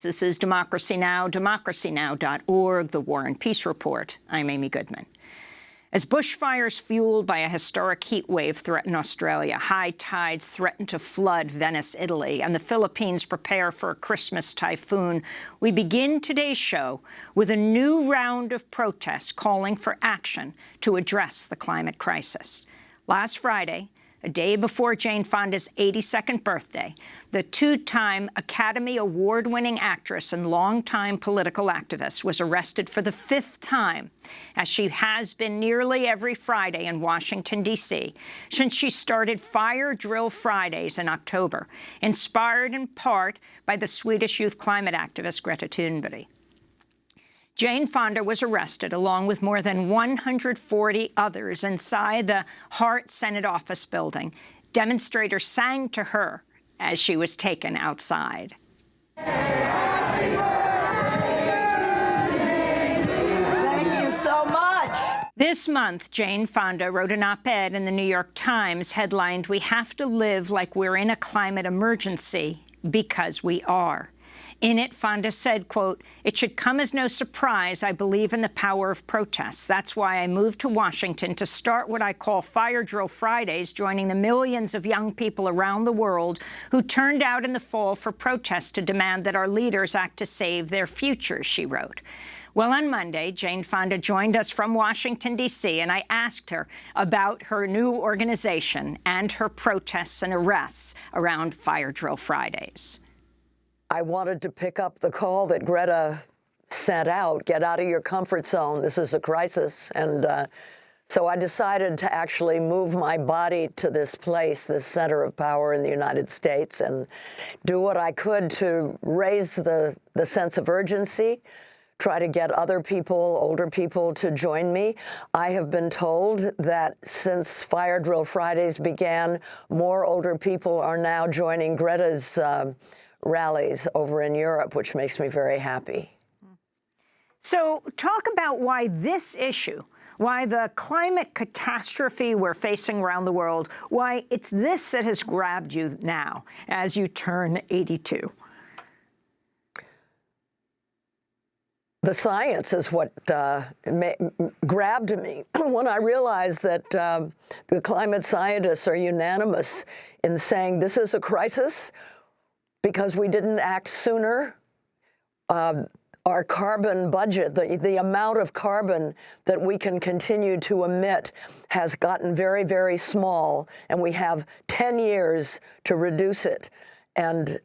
This is Democracy Now!, democracynow.org, The War and Peace Report. I'm Amy Goodman. As bushfires fueled by a historic heat wave threaten Australia, high tides threaten to flood Venice, Italy, and the Philippines prepare for a Christmas typhoon, we begin today's show with a new round of protests calling for action to address the climate crisis. Last Friday, a day before Jane Fonda's 82nd birthday, the two-time Academy Award-winning actress and longtime political activist was arrested for the 5th time, as she has been nearly every Friday in Washington, D.C., since she started Fire Drill Fridays in October, inspired in part by the Swedish youth climate activist Greta Thunberg. Jane Fonda was arrested along with more than 140 others inside the Hart Senate Office Building. Demonstrators sang to her as she was taken outside. Thank you so much. This month, Jane Fonda wrote an op-ed in the New York Times headlined, "We have to live like we're in a climate emergency because we are." In it, Fonda said, quote, "It should come as no surprise I believe in the power of protests. That's why I moved to Washington to start what I call Fire Drill Fridays, joining the millions of young people around the world who turned out in the fall for protests to demand that our leaders act to save their futures," she wrote. Well, on Monday, Jane Fonda joined us from Washington, D.C., and I asked her about her new organization and her protests and arrests around Fire Drill Fridays. I wanted to pick up the call that Greta sent out, get out of your comfort zone, this is a crisis. And so I decided to actually move my body to this place, this center of power in the United States, and do what I could to raise the sense of urgency, try to get other people, older people, to join me. I have been told that since Fire Drill Fridays began, more older people are now joining Greta's rallies over in Europe, which makes me very happy. So talk about why this issue, why the climate catastrophe we're facing around the world, why it's this that has grabbed you now as you turn 82. The science is what grabbed me when I realized that the climate scientists are unanimous in saying this is a crisis because we didn't act sooner. Our carbon budget, the amount of carbon that we can continue to emit has gotten very, very small, and we have 10 years to reduce it. And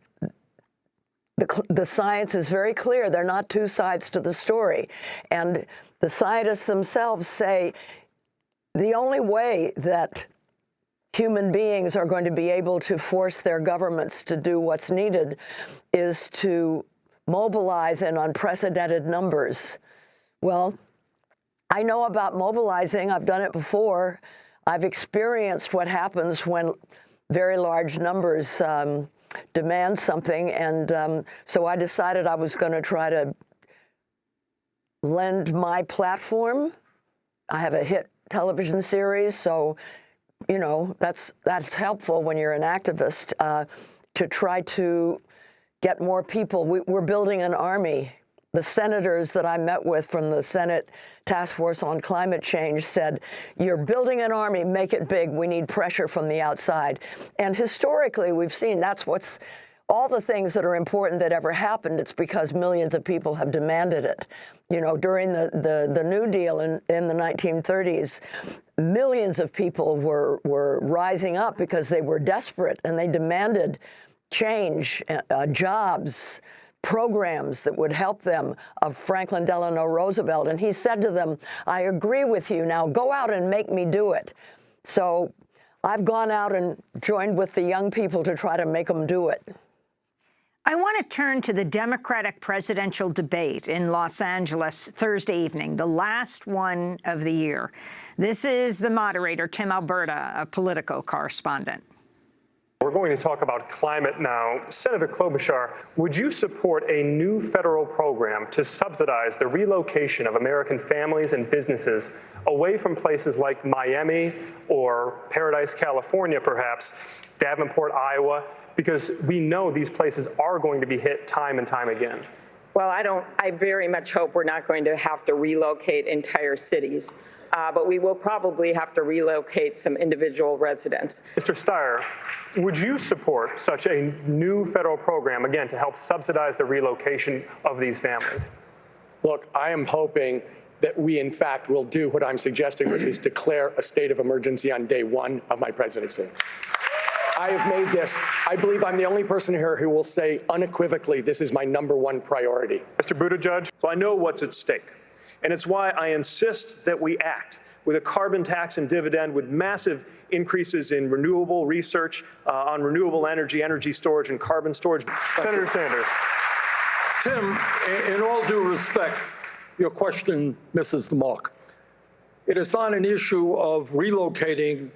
the science is very clear. There are not two sides to the story. And the scientists themselves say the only way that human beings are going to be able to force their governments to do what's needed is to mobilize in unprecedented numbers. Well, I know about mobilizing. I've done it before. I've experienced what happens when very large numbers demand something. And so I decided I was going to try to lend my platform. I have a hit television series, so you know, that's helpful when you're an activist, to try to get more people. We're building an army. The senators that I met with from the Senate Task Force on Climate Change said, you're building an army, make it big. We need pressure from the outside. And historically, we've seen that's what's all the things that are important that ever happened. It's because millions of people have demanded it. You know, during the New Deal in the 1930s, millions of people were rising up because they were desperate and they demanded change, jobs, programs that would help them, of Franklin Delano Roosevelt. And he said to them, I agree with you. Now go out and make me do it. So I've gone out and joined with the young people to try to make them do it. I want to turn to the Democratic presidential debate in Los Angeles Thursday evening, the last one of the year. This is the moderator, Tim Alberta, a Politico correspondent. We're going to talk about climate now. Senator Klobuchar, would you support a new federal program to subsidize the relocation of American families and businesses away from places like Miami or Paradise, California, perhaps, Davenport, Iowa, Because we know these places are going to be hit time and time again. Well, I very much hope we're not going to have to relocate entire cities, but we will probably have to relocate some individual residents. Mr. Steyer, would you support such a new federal program, again, to help subsidize the relocation of these families? Look, I am hoping that we, in fact, will do what I'm suggesting, which is declare a state of emergency on day one of my presidency. I have made this. I believe I'm the only person here who will say unequivocally this is my #1 priority. Mr. Buttigieg? So I know what's at stake, and it's why I insist that we act with a carbon tax and dividend, with massive increases in renewable research on renewable energy storage, and carbon storage. Senator Sanders. Tim, in all due respect, your question misses the mark. It is not an issue of relocating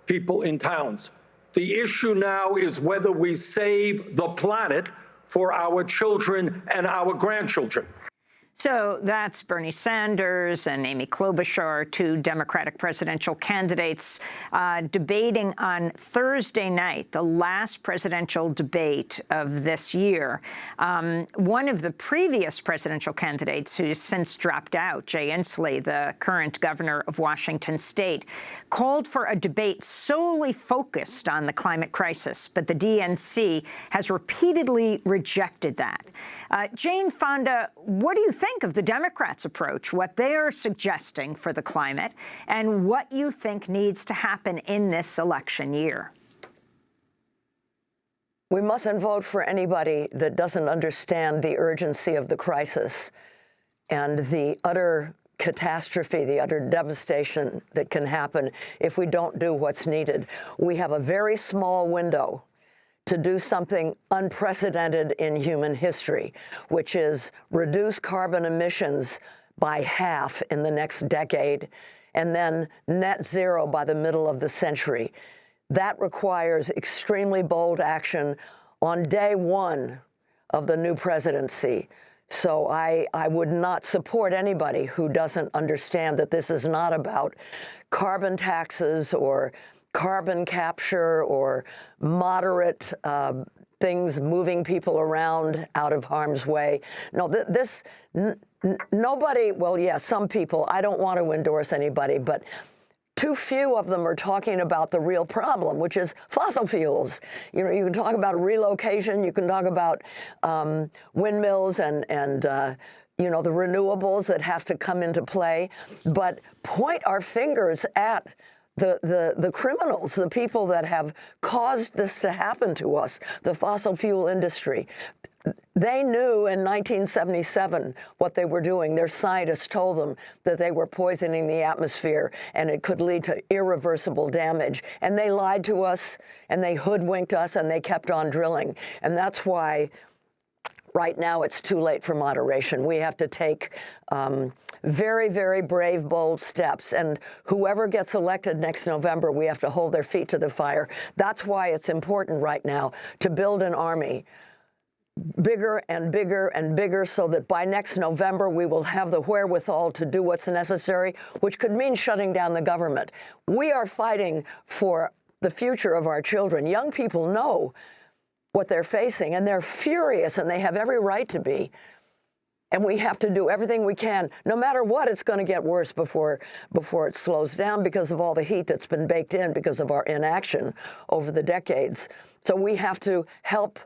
people in towns. The issue now is whether we save the planet for our children and our grandchildren. So that's Bernie Sanders and Amy Klobuchar, two Democratic presidential candidates, debating on Thursday night, the last presidential debate of this year. One of the previous presidential candidates, who's since dropped out, Jay Inslee, the current governor of Washington State, called for a debate solely focused on the climate crisis, but the DNC has repeatedly rejected that. Jane Fonda, what do you think of the Democrats' approach, what they are suggesting for the climate, and what you think needs to happen in this election year? We mustn't vote for anybody that doesn't understand the urgency of the crisis and the utter catastrophe, the utter devastation that can happen if we don't do what's needed. We have a very small window to do something unprecedented in human history, which is reduce carbon emissions by half in the next decade, and then net zero by the middle of the century. That requires extremely bold action on day one of the new presidency. So I would not support anybody who doesn't understand that this is not about carbon taxes or carbon capture or moderate things moving people around out of harm's way. No, nobody, well, yeah, some people, I don't want to endorse anybody, but too few of them are talking about the real problem, which is fossil fuels. You know, you can talk about relocation, you can talk about windmills and you know, the renewables that have to come into play, but point our fingers at the criminals, the people that have caused this to happen to us, the fossil fuel industry. They knew in 1977 what they were doing. Their scientists told them that they were poisoning the atmosphere and it could lead to irreversible damage. And they lied to us and they hoodwinked us and they kept on drilling. And that's why right now it's too late for moderation. We have to take very, very brave, bold steps. And whoever gets elected next November, we have to hold their feet to the fire. That's why it's important right now to build an army bigger and bigger and bigger so that by next November we will have the wherewithal to do what's necessary, which could mean shutting down the government. We are fighting for the future of our children. Young people know what they're facing, and they're furious, and they have every right to be. And we have to do everything we can. No matter what, it's going to get worse before it slows down because of all the heat that's been baked in because of our inaction over the decades. So we have to help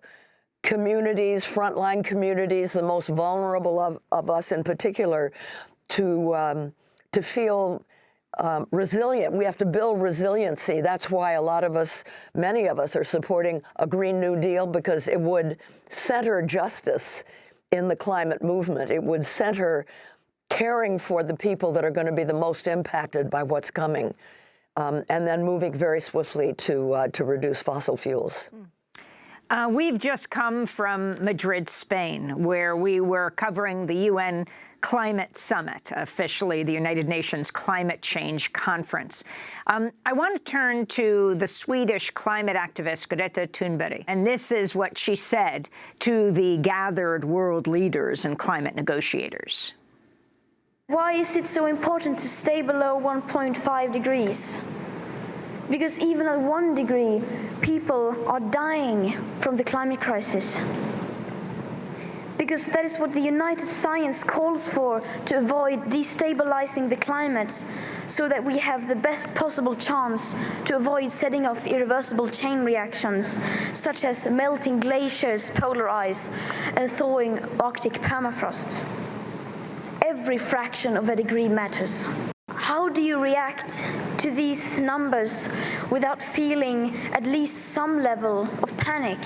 communities, frontline communities, the most vulnerable of us in particular, to feel resilient. We have to build resiliency. That's why a lot of us, many of us, are supporting a Green New Deal, because it would center justice in the climate movement. It would center caring for the people that are going to be the most impacted by what's coming, and then moving very swiftly to reduce fossil fuels. We've just come from Madrid, Spain, where we were covering the UN Climate Summit, officially the United Nations Climate Change Conference. I want to turn to the Swedish climate activist Greta Thunberg, and this is what she said to the gathered world leaders and climate negotiators. Why is it so important to stay below 1.5 degrees? Because even at 1 degree, people are dying from the climate crisis. Because that is what the United Science calls for, to avoid destabilizing the climate, so that we have the best possible chance to avoid setting off irreversible chain reactions, such as melting glaciers, polar ice, and thawing Arctic permafrost. Every fraction of a degree matters. How do you react to these numbers without feeling at least some level of panic?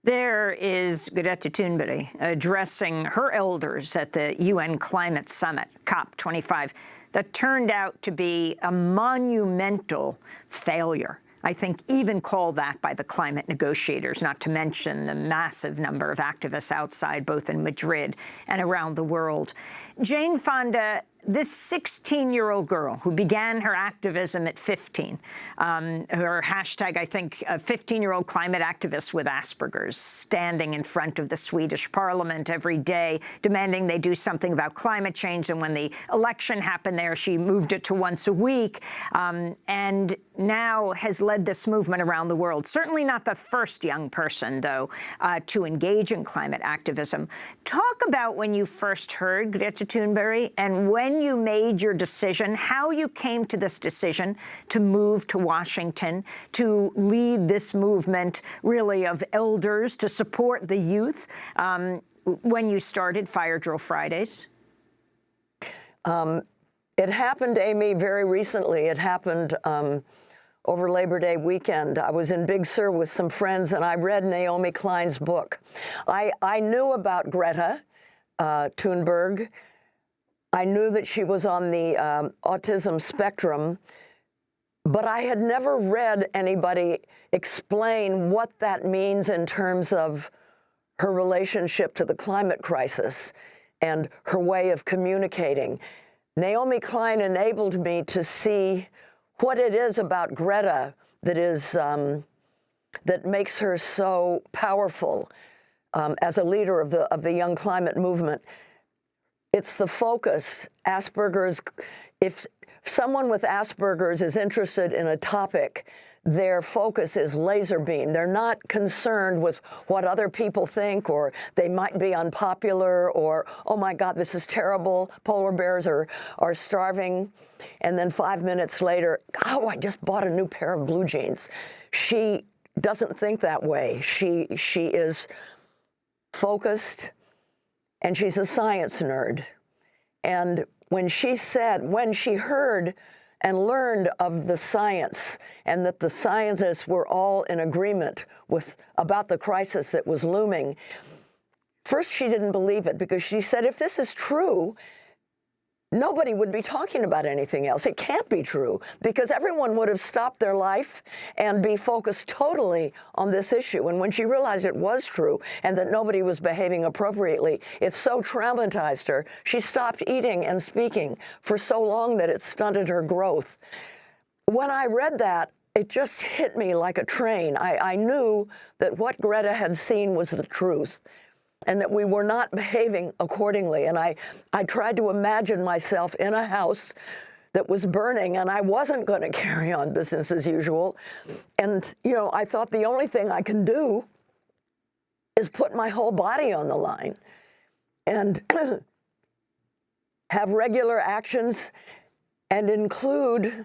There is Greta Thunberg addressing her elders at the UN Climate Summit, COP25, that turned out to be a monumental failure. I think even called that by the climate negotiators, not to mention the massive number of activists outside, both in Madrid and around the world. Jane Fonda, this 16-year-old girl who began her activism at 15, her hashtag, I think, 15-year-old climate activist with Asperger's, standing in front of the Swedish parliament every day, demanding they do something about climate change. And when the election happened there, she moved it to once a week, and now has led this movement around the world. Certainly not the first young person, though, to engage in climate activism. Talk about when you first heard Greta Thunberg and when you made your decision, how you came to this decision to move to Washington, to lead this movement, really, of elders to support the youth, when you started Fire Drill Fridays? It happened, Amy, very recently. It happened over Labor Day weekend. I was in Big Sur with some friends, and I read Naomi Klein's book. I knew about Greta Thunberg. I knew that she was on the autism spectrum, but I had never read anybody explain what that means in terms of her relationship to the climate crisis and her way of communicating. Naomi Klein enabled me to see what it is about Greta that is that makes her so powerful as a leader of the young climate movement. It's the focus. Asperger's, if someone with Asperger's is interested in a topic, their focus is laser beam. They're not concerned with what other people think, or they might be unpopular, or, oh my God, this is terrible, polar bears are starving. And then 5 minutes later, oh, I just bought a new pair of blue jeans. She doesn't think that way. She is focused, and she's a science nerd. And when she heard and learned of the science, and that the scientists were all in agreement about the crisis that was looming, first she didn't believe it, because she said, if this is true, nobody would be talking about anything else. It can't be true, because everyone would have stopped their life and be focused totally on this issue. And when she realized it was true and that nobody was behaving appropriately, it so traumatized her, she stopped eating and speaking for so long that it stunted her growth. When I read that, it just hit me like a train. I knew that what Greta had seen was the truth, and that we were not behaving accordingly. And I tried to imagine myself in a house that was burning, and I wasn't going to carry on business as usual. And, you know, I thought the only thing I can do is put my whole body on the line and have regular actions and include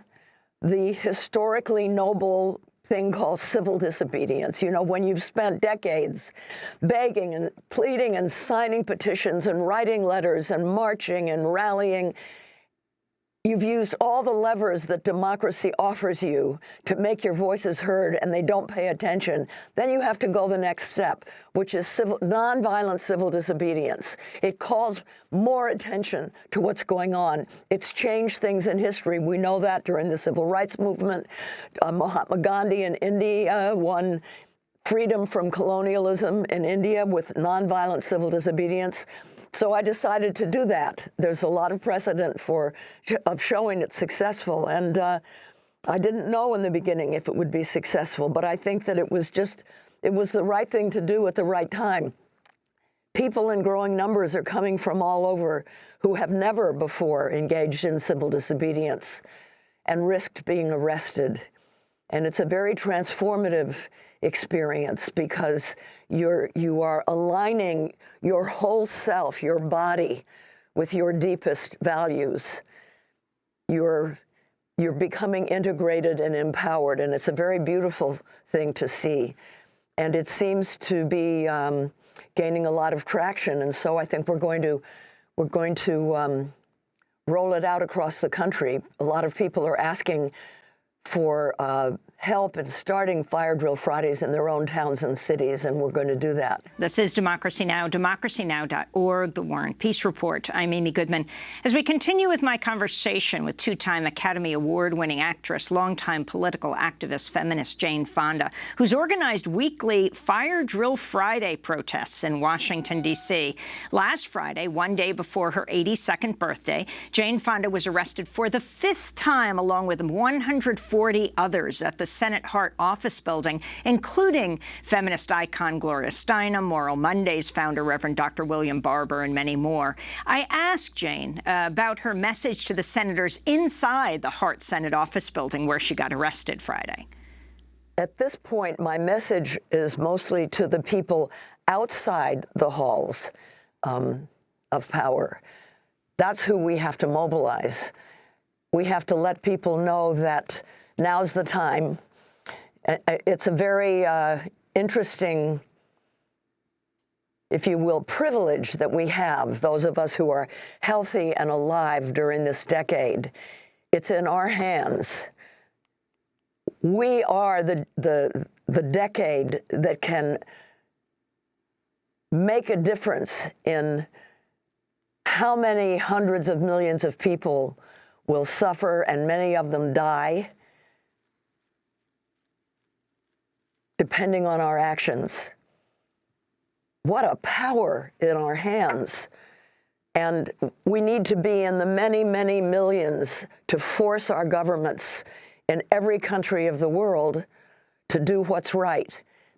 the historically noble thing called civil disobedience. You know, when you've spent decades begging and pleading and signing petitions and writing letters and marching and rallying, you've used all the levers that democracy offers you to make your voices heard, and they don't pay attention. Then you have to go the next step, which is nonviolent civil disobedience. It calls more attention to what's going on. It's changed things in history. We know that during the civil rights movement. Mahatma Gandhi in India won freedom from colonialism in India with nonviolent civil disobedience. So I decided to do that. There's a lot of precedent of showing it's successful, and I didn't know in the beginning if it would be successful, but I think that it was the right thing to do at the right time. People in growing numbers are coming from all over who have never before engaged in civil disobedience. and risked being arrested. And it's a very transformative experience because you are aligning your whole self, your body, with your deepest values. You're becoming integrated and empowered, and it's a very beautiful thing to see. And it seems to be gaining a lot of traction, and so I think we're going to roll it out across the country. A lot of people are asking for help in starting Fire Drill Fridays in their own towns and cities, and we're going to do that. This is Democracy Now!, democracynow.org, The War and Peace Report. I'm Amy Goodman. As we continue with my conversation with two-time Academy Award-winning actress, longtime political activist, feminist Jane Fonda, who's organized weekly Fire Drill Friday protests in Washington, D.C. Last Friday, one day before her 82nd birthday, Jane Fonda was arrested for the 5th time, along with 140 others at the Senate Hart Office Building, including feminist icon Gloria Steinem, Moral Mondays founder Reverend Dr. William Barber, and many more. I asked Jane about her message to the senators inside the Hart Senate Office Building where she got arrested Friday. At this point, my message is mostly to the people outside the halls of power. That's who we have to mobilize. We have to let people know that now's the time. It's a very interesting, if you will, privilege that we have, those of us who are healthy and alive during this decade. It's in our hands. We are the decade that can make a difference in how many hundreds of millions of people will suffer, and many of them die, depending on our actions. What a power in our hands. And we need to be in the many, many millions to force our governments in every country of the world to do what's right.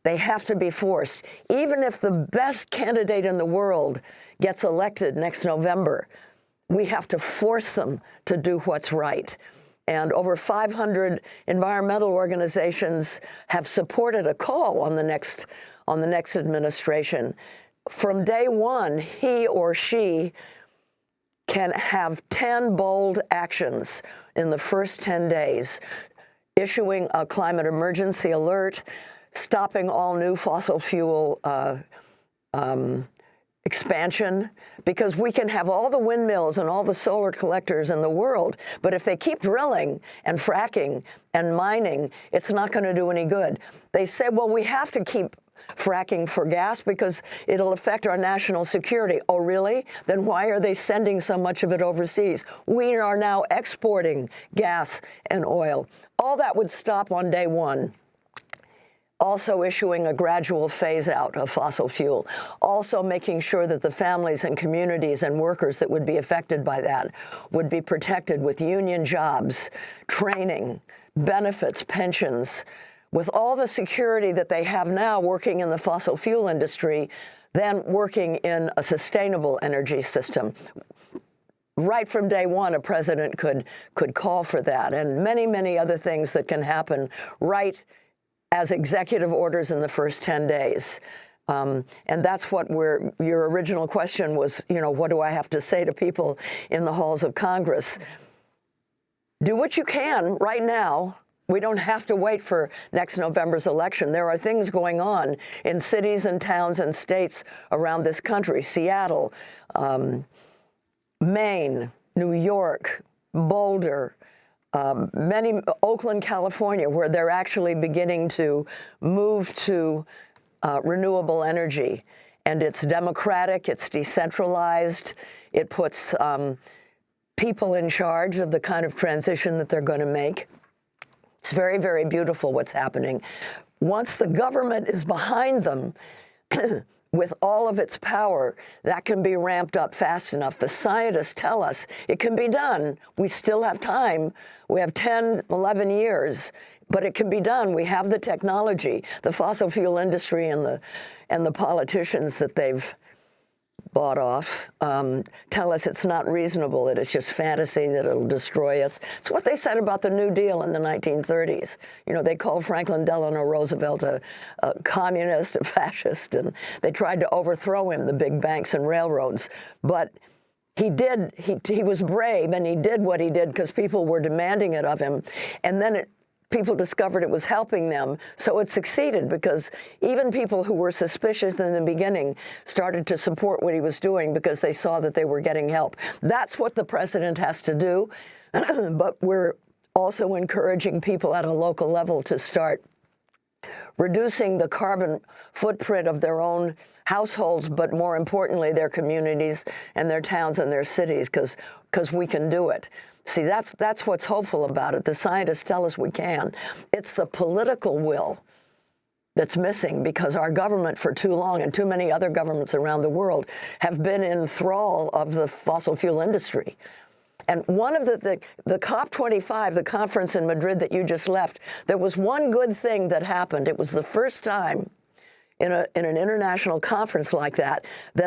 They have to be forced. Even if the best candidate in the world gets elected next November, we have to force them to do what's right. And over 500 environmental organizations have supported a call on the next administration. From day one, he or she can have 10 bold actions in the first 10 days, issuing a climate emergency alert, stopping all new fossil fuel expansion, because we can have all the windmills and all the solar collectors in the world, but if they keep drilling and fracking and mining, it's not going to do any good. They say, well, we have to keep fracking for gas because it'll affect our national security. Oh, really? Then why are they sending so much of it overseas? We are now exporting gas and oil. All that would stop on day one. Also issuing a gradual phase out of fossil fuel, also making sure that the families and communities and workers that would be affected by that would be protected with union jobs, training, benefits, pensions, with all the security that they have now working in the fossil fuel industry, then working in a sustainable energy system. Right from day one, a president could call for that, and many, many other things that can happen right as executive orders in the first 10 days. And that's what your original question was, what do I have to say to people in the halls of Congress? Do what you can right now. We don't have to wait for next November's election. There are things going on in cities and towns and states around this country, Seattle, Maine, New York, Boulder, Oakland, California, where they're actually beginning to move to renewable energy. And it's democratic, it's decentralized, it puts people in charge of the kind of transition that they're going to make. It's very, very beautiful what's happening. Once the government is behind them, with all of its power, that can be ramped up fast enough. The scientists tell us it can be done. We still have time. We have 10, 11 years, but it can be done. We have the technology, the fossil fuel industry and the politicians that they've bought off, tell us it's not reasonable, that it's just fantasy, that it'll destroy us. It's what they said about the New Deal in the 1930s. You know, they called Franklin Delano Roosevelt a communist, a fascist, and they tried to overthrow him, the big banks and railroads. But he was brave, and he did what he did because people were demanding it of him. And then people discovered it was helping them, so it succeeded because even people who were suspicious in the beginning started to support what he was doing because they saw that they were getting help. That's what the president has to do, but we're also encouraging people at a local level to start reducing the carbon footprint of their own households, but more importantly, their communities and their towns and their cities, because we can do it. See, that's what's hopeful about it. The scientists tell us we can. It's the political will that's missing because our government for too long, and too many other governments around the world, have been in thrall of the fossil fuel industry. And one of the COP25, the conference in Madrid that you just left, there was one good thing that happened. It was the first time in an international conference like that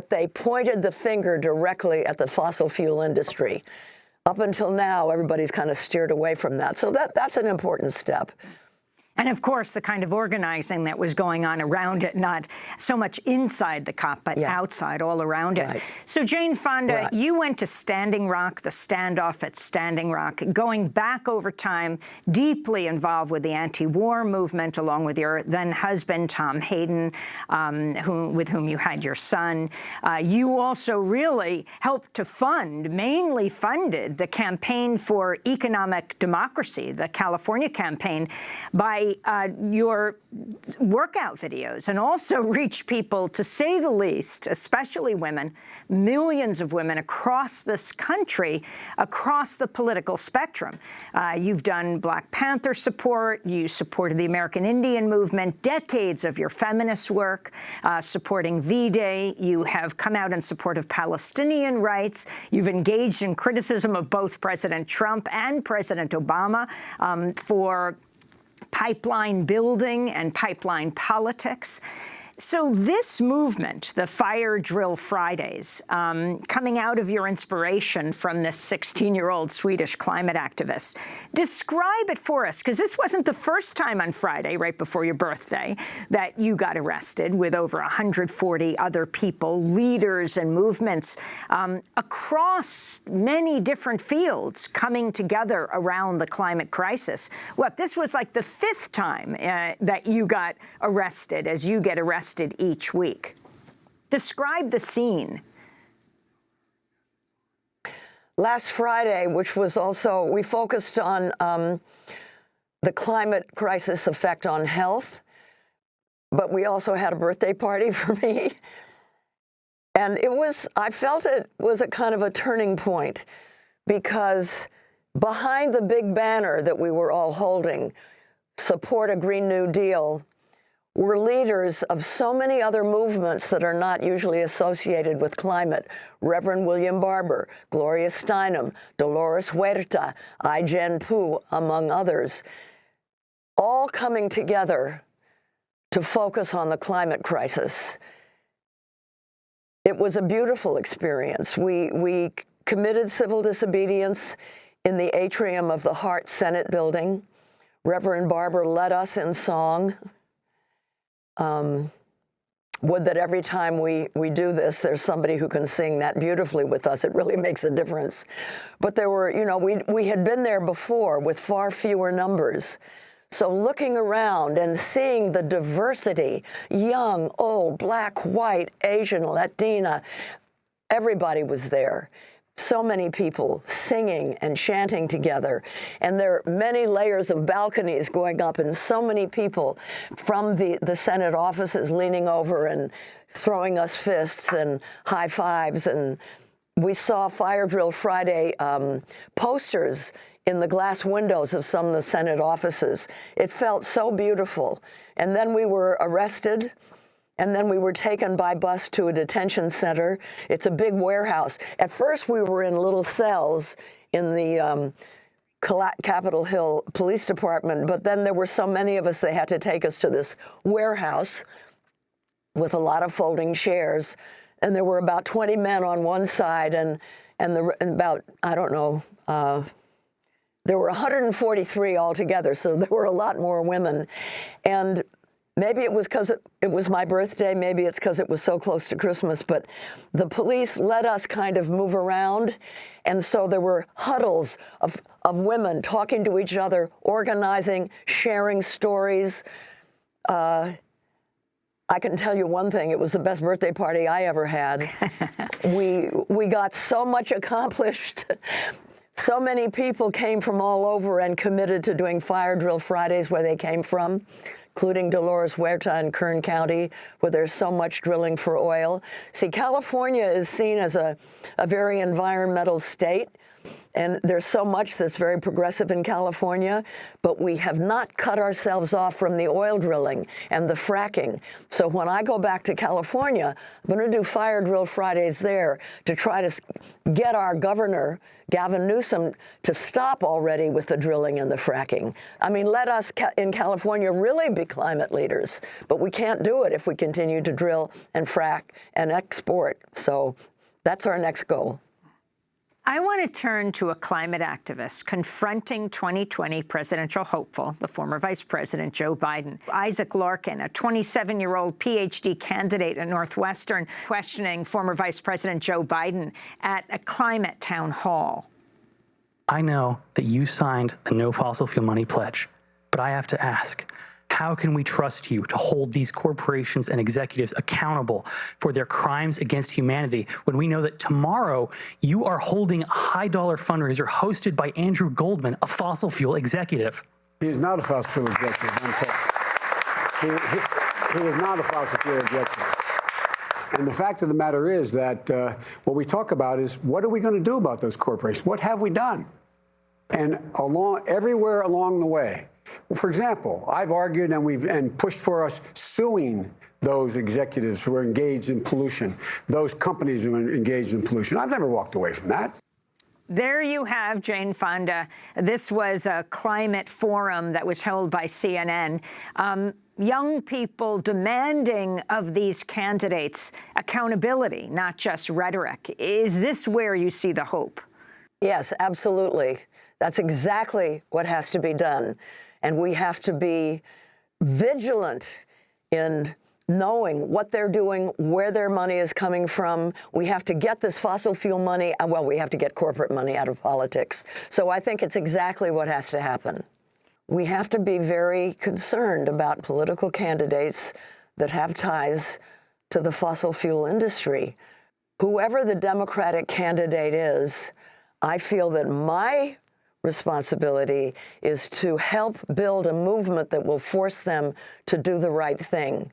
they pointed the finger directly at the fossil fuel industry. Up until now, everybody's kind of steered away from that. So that's an important step. And of course, the kind of organizing that was going on around it, not so much inside the COP, but outside, all around it. So Jane Fonda, you went to Standing Rock, the standoff at Standing Rock, going back over time, deeply involved with the anti-war movement, along with your then-husband, Tom Hayden, with whom you had your son. You also really helped to mainly funded the campaign for economic democracy, the California campaign, by your workout videos, and also reach people, to say the least, especially women, millions of women across this country, across the political spectrum. You've done Black Panther support. You supported the American Indian movement, decades of your feminist work, supporting V-Day. You have come out in support of Palestinian rights. You've engaged in criticism of both President Trump and President Obama for pipeline building and pipeline politics. So this movement, the Fire Drill Fridays, coming out of your inspiration from this 16-year-old Swedish climate activist, describe it for us, because this wasn't the first time on Friday, right before your birthday, that you got arrested with over 140 other people, leaders and movements across many different fields coming together around the climate crisis. This was like the 5th time that you got arrested, as you get arrested each week. Describe the scene. Last Friday, which was also, we focused on the climate crisis effect on health, but we also had a birthday party for me. And I felt it was a kind of a turning point, because behind the big banner that we were all holding, support a Green New Deal, were leaders of so many other movements that are not usually associated with climate. Reverend William Barber, Gloria Steinem, Dolores Huerta, Ai-jen Poo, among others, all coming together to focus on the climate crisis. It was a beautiful experience. We committed civil disobedience in the atrium of the Hart Senate Building. Reverend Barber led us in song. Would that every time we do this, there's somebody who can sing that beautifully with us. It really makes a difference. But there were, we had been there before with far fewer numbers. So looking around and seeing the diversity, young, old, black, white, Asian, Latina, everybody was there. So many people singing and chanting together. And there are many layers of balconies going up, and so many people from the Senate offices leaning over and throwing us fists and high fives. And we saw Fire Drill Friday posters in the glass windows of some of the Senate offices. It felt so beautiful. And then we were arrested. And then we were taken by bus to a detention center. It's a big warehouse. At first, we were in little cells in the Capitol Hill Police Department, but then there were so many of us, they had to take us to this warehouse with a lot of folding chairs. and there were about 20 men on one side, and about, I don't know, there were 143 altogether, so there were a lot more women. And maybe it was because it was my birthday, maybe it's because it was so close to Christmas, but the police let us kind of move around, and so there were huddles of women talking to each other, organizing, sharing stories. I can tell you one thing, it was the best birthday party I ever had. We got so much accomplished. So many people came from all over and committed to doing Fire Drill Fridays where they came from, including Dolores Huerta in Kern County, where there's so much drilling for oil. See, California is seen as a very environmental state, and there's so much that's very progressive in California, but we have not cut ourselves off from the oil drilling and the fracking. So when I go back to California, I'm going to do Fire Drill Fridays there to try to get our governor, Gavin Newsom, to stop already with the drilling and the fracking. I mean, let us in California really be climate leaders, but we can't do it if we continue to drill and frack and export. So that's our next goal. I want to turn to a climate activist confronting 2020 presidential hopeful, the former Vice President Joe Biden. Isaac Larkin, a 27-year-old PhD candidate at Northwestern, questioning former Vice President Joe Biden at a climate town hall. I know that you signed the No Fossil Fuel Money pledge, but I have to ask, how can we trust you to hold these corporations and executives accountable for their crimes against humanity when we know that tomorrow you are holding a high-dollar fundraiser hosted by Andrew Goldman, a fossil fuel executive? He is not a fossil fuel executive, I'm told. He is not a fossil fuel executive. And the fact of the matter is that what we talk about is, what are we going to do about those corporations? What have we done? And everywhere along the way, for example, I've argued and pushed for us suing those executives who are engaged in pollution, those companies who are engaged in pollution. I've never walked away from that. There you have Jane Fonda. This was a climate forum that was held by CNN. Young people demanding of these candidates accountability, not just rhetoric. Is this where you see the hope? Yes, absolutely. That's exactly what has to be done. And we have to be vigilant in knowing what they're doing, where their money is coming from. We have to get this fossil fuel money, well, we have to get corporate money out of politics. So I think it's exactly what has to happen. We have to be very concerned about political candidates that have ties to the fossil fuel industry. Whoever the Democratic candidate is, I feel that my responsibility is to help build a movement that will force them to do the right thing.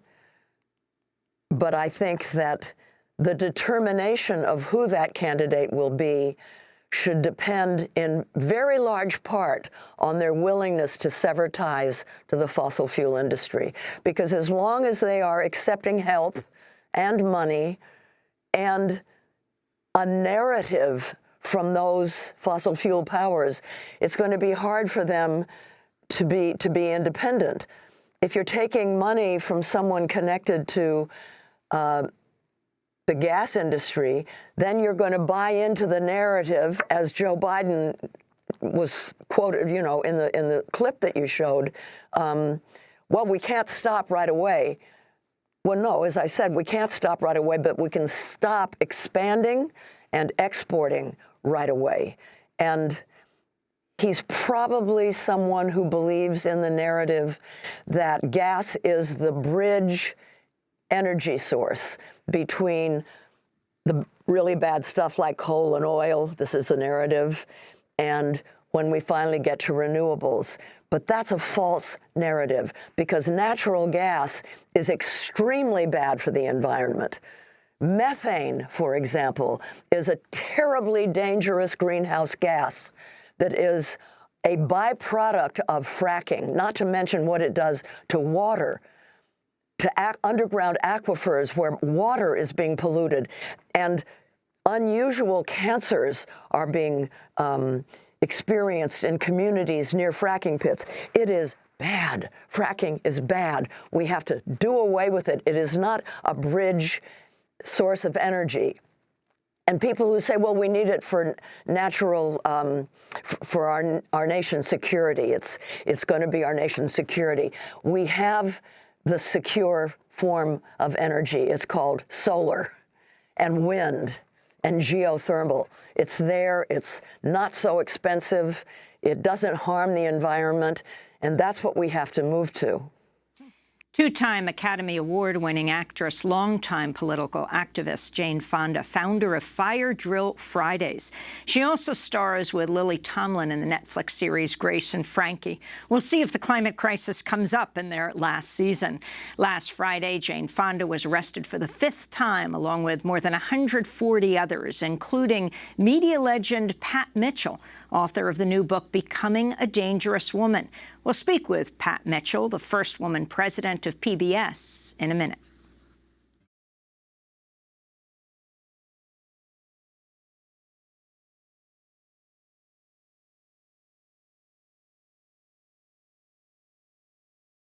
But I think that the determination of who that candidate will be should depend in very large part on their willingness to sever ties to the fossil fuel industry. Because as long as they are accepting help and money and a narrative from those fossil fuel powers, it's going to be hard for them to be independent. If you're taking money from someone connected to the gas industry, then you're going to buy into the narrative, as Joe Biden was quoted, in the clip that you showed. Well, we can't stop right away. Well, no, as I said, we can't stop right away, but we can stop expanding and exporting right away. And he's probably someone who believes in the narrative that gas is the bridge energy source between the really bad stuff like coal and oil, this is the narrative, and when we finally get to renewables. But that's a false narrative, because natural gas is extremely bad for the environment. Methane, for example, is a terribly dangerous greenhouse gas that is a byproduct of fracking, not to mention what it does to water, to underground aquifers where water is being polluted, and unusual cancers are being experienced in communities near fracking pits. It is bad. Fracking is bad. We have to do away with it. It is not a bridge source of energy. And people who say, well, we need it for natural, for our nation's security. It's going to be our nation's security. We have the secure form of energy. It's called solar and wind and geothermal. It's there. It's not so expensive. It doesn't harm the environment. And that's what we have to move to. Two-time Academy Award-winning actress, longtime political activist Jane Fonda, founder of Fire Drill Fridays. She also stars with Lily Tomlin in the Netflix series Grace and Frankie. We'll see if the climate crisis comes up in their last season. Last Friday, Jane Fonda was arrested for the 5th time, along with more than 140 others, including media legend Pat Mitchell, author of the new book, Becoming a Dangerous Woman. We'll speak with Pat Mitchell, the first woman president of PBS, in a minute.